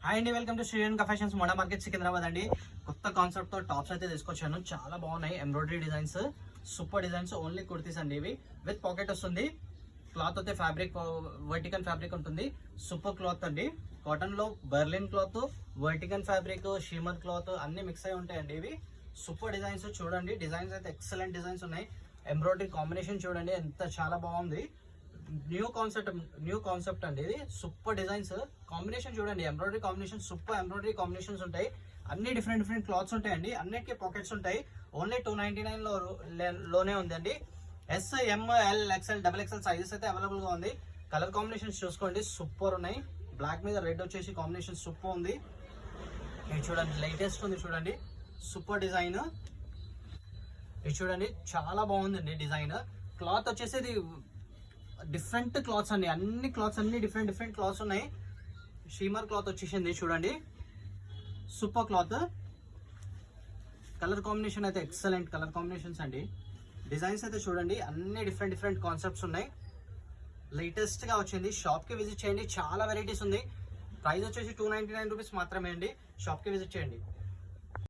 Hi అండి, welcome to Sri Renuka fashions Moda market Secunderabad అండి. కొత్త కాన్సెప్ట్ తో టాప్స్ అయితే తీసుకొచ్చాను. చాలా బాగున్నాయి. Embroidery designs, super designs, only kurtis అండి. ఇవి విత్ పాకెట్ వస్తుంది. క్లాత్ అయితే ఫ్యాబ్రిక్ వర్టికల్ ఫ్యాబ్రిక్ ఉంటుంది. సూపర్ క్లాత్ అండి. కాటన్ లో Berlin cloth, vertical fabric, shimmer cloth అన్ని మిక్స్ అయి ఉంటాయండి. ఇవి సూపర్ డిజైన్స్. చూడండి, డిజైన్స్ అయితే ఎక్సలెంట్ డిజైన్స్ ఉన్నాయి. ఎంబ్రాయిడరీ కాంబినేషన్ చూడండి ఎంత చాలా బాగుంది. న్యూ కాన్సెప్ట్ అండి. ఇది సూపర్ డిజైన్స్ కాంబినేషన్ చూడండి. Embroidery combination, super embroidery combinations ఉంటాయి. అన్ని డిఫరెంట్ క్లాత్స్ ఉంటాయండి. అన్నిటికీ పాకెట్స్ ఉంటాయి. ఓన్లీ 299 లోనే ఉందండి. S, M, L, XL, double XL sizes అయితే అవైలబుల్ గా ఉంది. కలర్ కాంబినేషన్స్ చూసుకోండి, సూపర్ ఉన్నాయి. బ్లాక్ మీద రెడ్ వచ్చేసి కాంబినేషన్ సూపర్ ఉంది. ఇది చూడండి, లేటెస్ట్ ఉంది చూడండి, సూపర్ డిజైన్. ఇది చూడండి, చాలా బాగుందండి డిజైన్. క్లాత్ వచ్చేసి ఇది డిఫరెంట్ క్లాత్స్ అండి. అన్ని క్లాత్స్ అన్ని డిఫరెంట్ క్లాత్స్ ఉన్నాయి. షీమర్ క్లాత్ వచ్చేసింది చూడండి, సూపర్ క్లాత్. కలర్ కాంబినేషన్ అయితే ఎక్సలెంట్ కలర్ కాంబినేషన్స్ అండి. డిజైన్స్ అయితే చూడండి, అన్ని డిఫరెంట్ కాన్సెప్ట్స్ ఉన్నాయి. లేటెస్ట్ గా వచ్చింది. షాప్ కి విజిట్ చేయండి, చాలా వెరైటీస్ ఉంది. ప్రైస్ వచ్చేసి 299 రూపీస్ మాత్రమే అండి. షాప్ కి విజిట్ చేయండి.